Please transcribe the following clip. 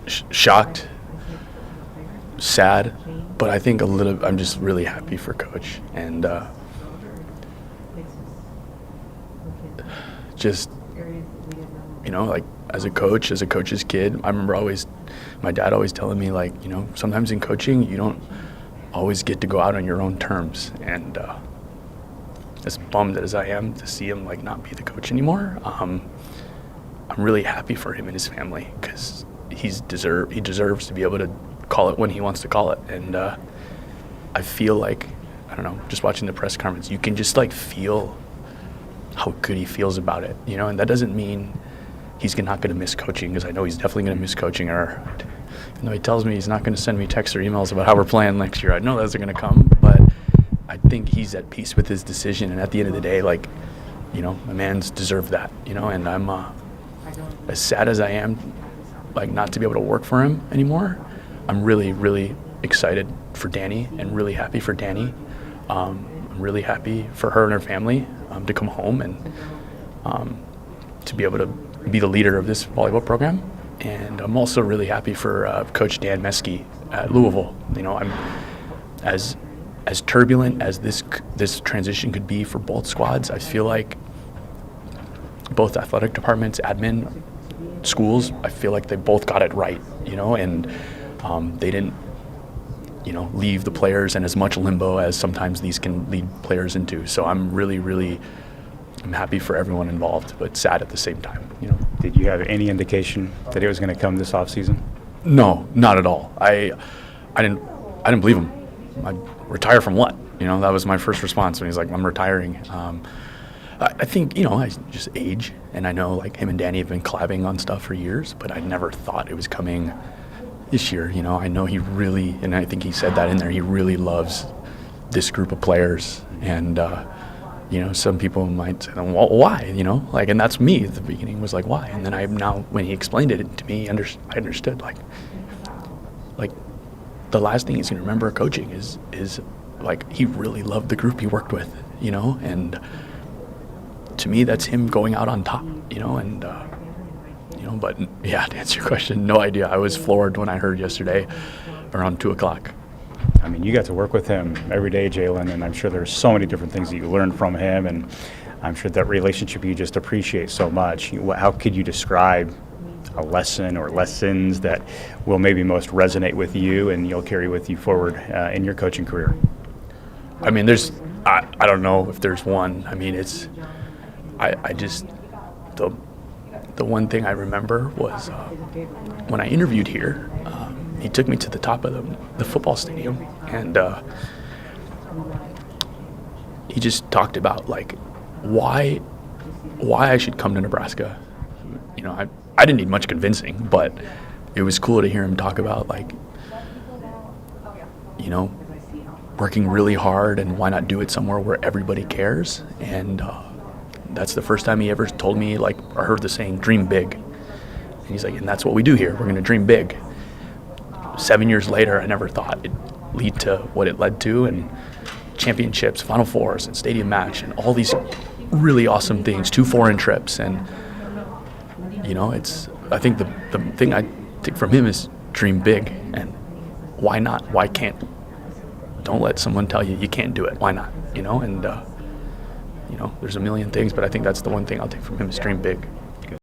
shocked, sad, but I think I'm just really happy for Coach, and just, like as a coach's kid, I remember my dad always telling me, like, sometimes in coaching you don't always get to go out on your own terms, and as bummed as I am to see him like not be the coach anymore, I'm really happy for him and his family, because he deserves to be able to call it when he wants to call it. And I feel like, I don't know, just watching the press conference, you can just like feel how good he feels about it, and that doesn't mean he's not going to miss coaching, because I know he's definitely going to miss coaching. Or even though he tells me he's not going to send me texts or emails about how we're playing next year, I know those are going to come, but I think he's at peace with his decision. And at the end of the day, like, my man's deserved that, and I'm as sad as I am, like, not to be able to work for him anymore, I'm really, really excited for Danny and really happy for Danny. I'm really happy for her and her family to come home and to be able to be the leader of this volleyball program. And I'm also really happy for Coach Dan Meskey at Louisville. I'm as turbulent as this transition could be for both squads. I feel like both athletic departments, admin, schools, I feel like they both got it right, and they didn't, leave the players in as much limbo as sometimes these can lead players into. So I'm really, really, I'm happy for everyone involved, but sad at the same time, Did you have any indication that it was going to come this offseason? No, not at all. I didn't believe him. I'd retire from what? That was my first response when he's like, I'm retiring. I think, I just age, and I know like him and Danny have been collabing on stuff for years, but I never thought it was coming this year. I know he really, and I think he said that in there, he really loves this group of players. And, some people might say, well, why, and that's me at the beginning, was like, why? And then now, when he explained it to me, I understood, like the last thing he's going to remember coaching is like, he really loved the group he worked with, and to me, that's him going out on top, and, but yeah, to answer your question, no idea. I was floored when I heard yesterday around 2:00. I mean, you got to work with him every day, Jaylen, and I'm sure there's so many different things that you learned from him, and I'm sure that relationship you just appreciate so much. How could you describe a lesson or lessons that will maybe most resonate with you and you'll carry with you forward in your coaching career? I mean, I don't know if there's one. I mean, I just, the one thing I remember was when I interviewed here, he took me to the top of the football stadium, and he just talked about like why I should come to Nebraska. I didn't need much convincing, but it was cool to hear him talk about like, working really hard and why not do it somewhere where everybody cares. And that's the first time he ever told me, like, or heard the saying, dream big. And he's like, and that's what we do here. We're going to dream big. 7 years later, I never thought it'd lead to what it led to, and championships, Final Fours, and stadium match, and all these really awesome things, 2 foreign trips. And, I think the thing I take from him is dream big. And why not? Why can't? Don't let someone tell you can't do it. Why not? And, there's a million things, but I think that's the one thing I'll take from him is dream big.